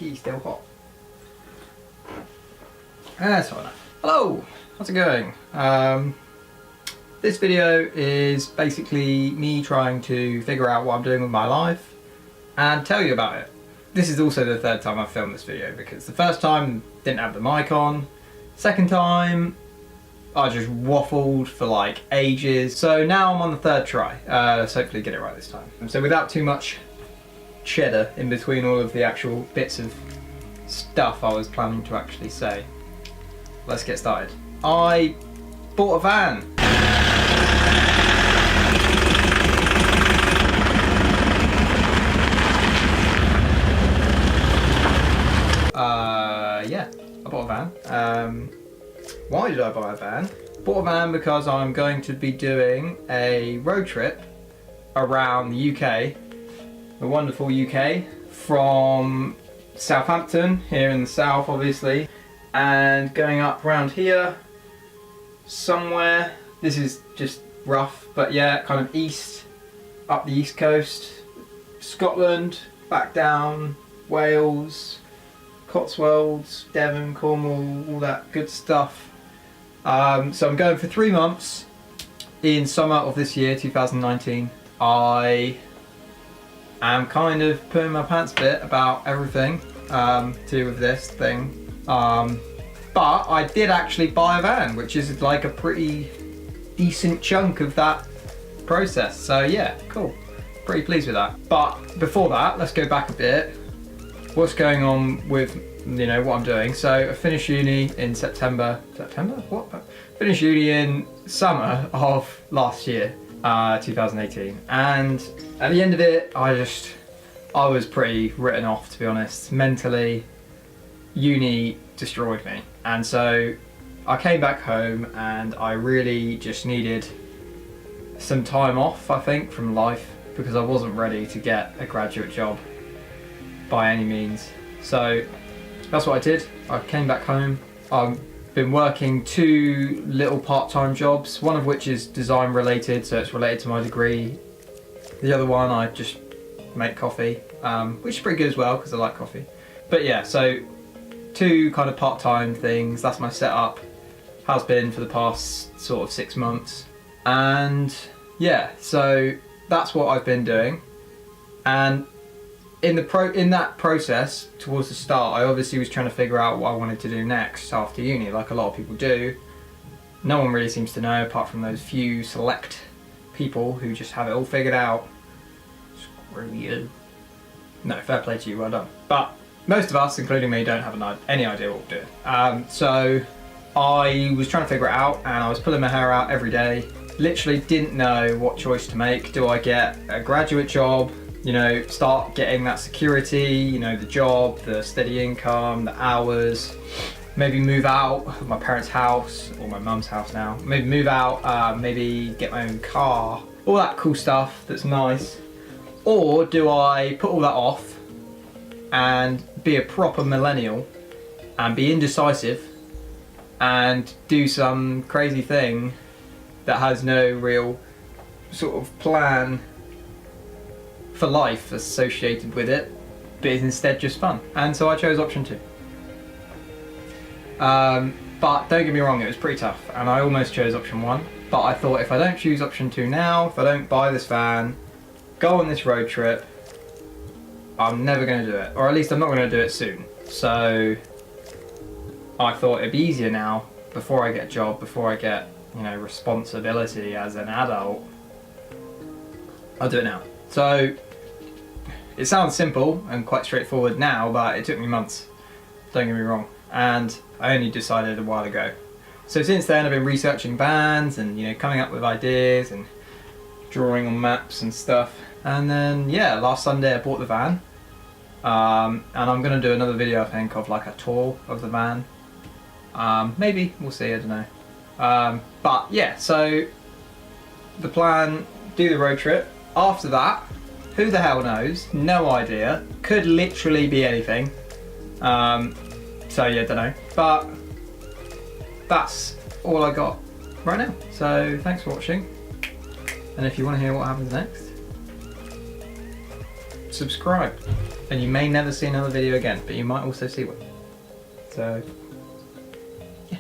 tea still hot. That's hot enough. Hello, how's it going? This video is basically me trying to figure out what I'm doing with my life and tell you about it. This is also the third time I've filmed this video because the first time didn't have the mic on, second time I just waffled for like ages, so now I'm on the third try, so hopefully get it right this time. So without too much cheddar in between all of the actual bits of stuff I was planning to actually say, let's get started. I bought a van. Yeah, I bought a van. Why did I buy a van? Bought a van because I'm going to be doing a road trip around the UK, the wonderful UK, from Southampton, here in the south obviously, and going up around here somewhere. This is just rough, but yeah, kind of east, up the east coast, Scotland, back down, Wales, Cotswolds, Devon, Cornwall, all that good stuff. So I'm going for 3 months in summer of this year, 2019. I am kind of putting my pants a bit about everything to do with this thing. But I did actually buy a van, which is like a pretty decent chunk of that process. So yeah, cool. Pretty pleased with that. But before that, let's go back a bit. What's going on with, you know, what I'm doing. So I finished uni in September? What? Finished uni in summer of last year, 2018. And at the end of it, I was pretty written off, to be honest. Mentally, uni destroyed me. And so I came back home and I really just needed some time off, I think, from life, because I wasn't ready to get a graduate job by any means. So that's what I did. I came back home. I've been working 2 little part-time jobs, one of which is design related, so it's related to my degree. The other one I just make coffee, which is pretty good as well because I like coffee. But yeah, so 2 kind of part-time things. That's my setup. Has been for the past sort of 6 months. And yeah, so that's what I've been doing. And in that process, towards the start, I obviously was trying to figure out what I wanted to do next after uni, like a lot of people do. No one really seems to know, apart from those few select people who just have it all figured out. Screw you. No, fair play to you, well done. But most of us, including me, don't have any idea what we're doing. So I was trying to figure it out, and I was pulling my hair out every day. Literally didn't know what choice to make. Do I get a graduate job? You know, start getting that security, you know, the job, the steady income, the hours, maybe move out of my parents' house, or my mum's house now, maybe move out, maybe get my own car, all that cool stuff that's nice. Or do I put all that off and be a proper millennial and be indecisive and do some crazy thing that has no real sort of plan for life associated with it, but is instead just fun? And so I chose option 2. But don't get me wrong, it was pretty tough, and I almost chose option 1. But I thought, if I don't choose option 2 now, if I don't buy this van, go on this road trip, I'm never going to do it, or at least I'm not going to do it soon. So I thought it'd be easier now, before I get a job, before I get, you know, responsibility as an adult. I'll do it now. So it sounds simple and quite straightforward now, but it took me months, don't get me wrong, and I only decided a while ago. So since then I've been researching vans and, you know, coming up with ideas and drawing on maps and stuff. And then yeah, last Sunday I bought the van, and I'm going to do another video, I think, of like a tour of the van. Maybe, we'll see, I don't know. But yeah, so the plan, do the road trip. After that, who the hell knows? No idea. Could literally be anything. So yeah, don't know. But that's all I got right now. So thanks for watching. And if you want to hear what happens next, subscribe. And you may never see another video again, but you might also see one. So, yeah.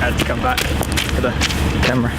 I had to come back to the camera.